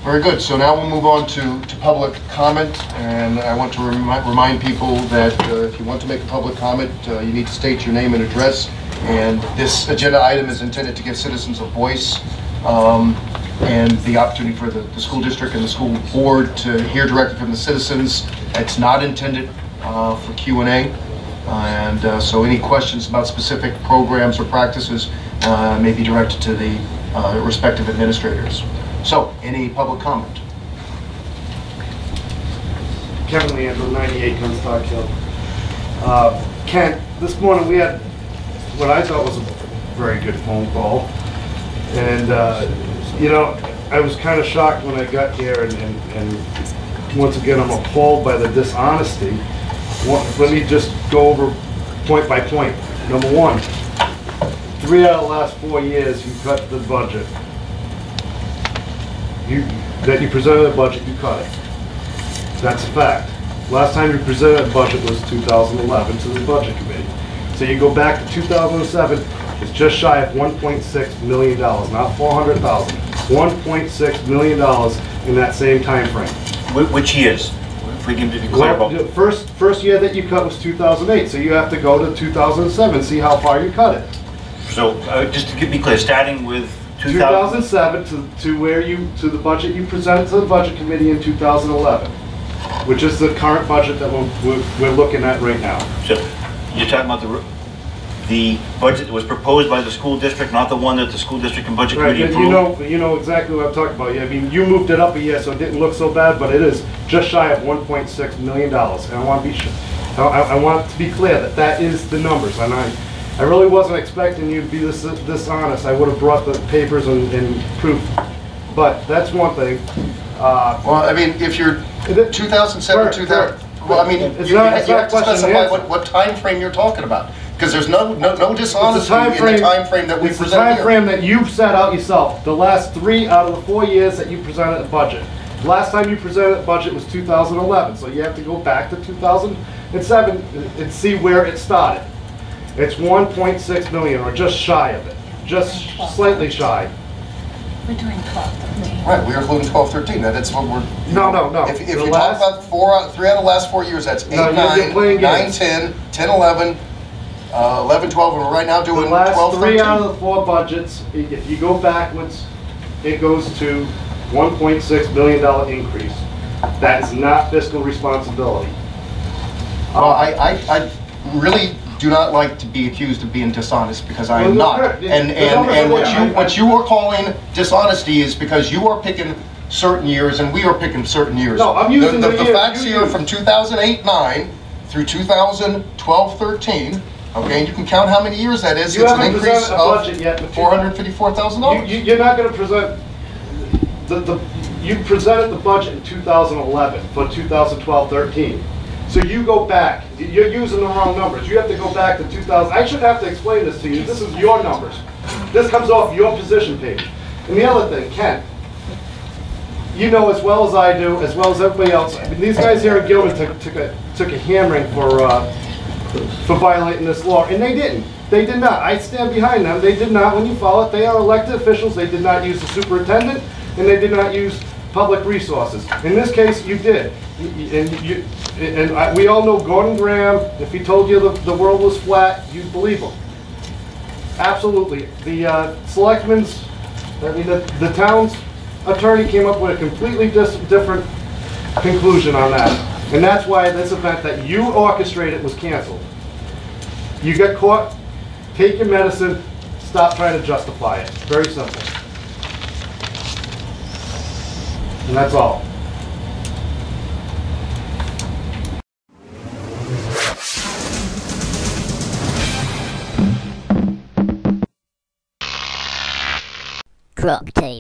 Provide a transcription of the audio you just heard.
Very good. So now we'll move on to public comment, and I want to remind people that if you want to make a public comment, you need to state your name and address. And this agenda item is intended to give citizens a voice and the opportunity for the school district and the school board to hear directly from the citizens. It's not intended for Q&A, and so any questions about specific programs or practices may be directed to the respective administrators. So, any public comment? Kevin Leandro, 98 Gunstock Hill. Kent, this morning we had what I thought was a very good phone call. And, you know, I was kind of shocked when I got here, and once again, I'm appalled by the dishonesty. Let me just go over point by point. Number one, 3 out of the last 4 years, you cut the budget. That you presented a budget, you cut it. That's a fact. Last time you presented a budget was 2011 to the budget committee. So you go back to 2007, it's just shy of $1.6 million, not $400,000. $1.6 million in that same time frame. Which years? If we can be clear about. The first year that you cut was 2008, so you have to go to 2007, see how far you cut it. So just to be clear, starting with 2007 to the budget you presented to the budget committee in 2011, which is the current budget that we're looking at right now. So you're talking about the budget that was proposed by the school district, not the one that the school district and budget committee approved? You know exactly what I'm talking about. I mean, you moved it up a year, so it didn't look so bad, but it is just shy of $1.6 million. And I want to be sure, I want to be clear that that is the numbers. And I really wasn't expecting you to be this honest. I would have brought the papers and proof, but that's one thing. Well, I mean, if you're 2007, 2000, well, I mean, you have to specify what time frame you're talking about, because there's no dishonesty in the time frame that we presented. It's the time frame that you've set out yourself. The last 3 out of the 4 years that you presented a budget. The last time you presented a budget was 2011, so you have to go back to 2007 and see where it started. It's 1.6 million, or just shy of it, just slightly shy. We're doing 12, 13. Right, we are including 12, 13. That's what we're. No. If you talk about 3 out of the last 4 years, that's 8, 9, 10, 10, 11, 11, 12, and we're right now doing 12, 13. The last 3 out of the 4 budgets, if you go backwards, it goes to $1.6 million increase. That is not fiscal responsibility. Well, I really do not like to be accused of being dishonest, because I am not. And what you are calling dishonesty is because you are picking certain years and we are picking certain years. No, I'm using the facts here from 2008-9 through 2012-13. Okay, and you can count how many years that is. It's an increase of $454,000. You're not going to present you presented the budget in 2011 for 2012-13. So you go back, you're using the wrong numbers. You have to go back to 2000. I shouldn't have to explain this to you. This is your numbers. This comes off your position page. And the other thing, Ken, you know as well as I do, as well as everybody else, I mean, these guys here in Gilman took a hammering for violating this law, and they didn't. They did not. I stand behind them. They did not. When you follow it, they are elected officials. They did not use the superintendent, and they did not use public resources. In this case, you did. And we all know Gordon Graham. If he told you the world was flat, you'd believe him. Absolutely. The selectmen's, I mean, the town's attorney came up with a completely different conclusion on that. And that's why this event that you orchestrated was canceled. You got caught, take your medicine, stop trying to justify it. Very simple. And that's all. Crop tape.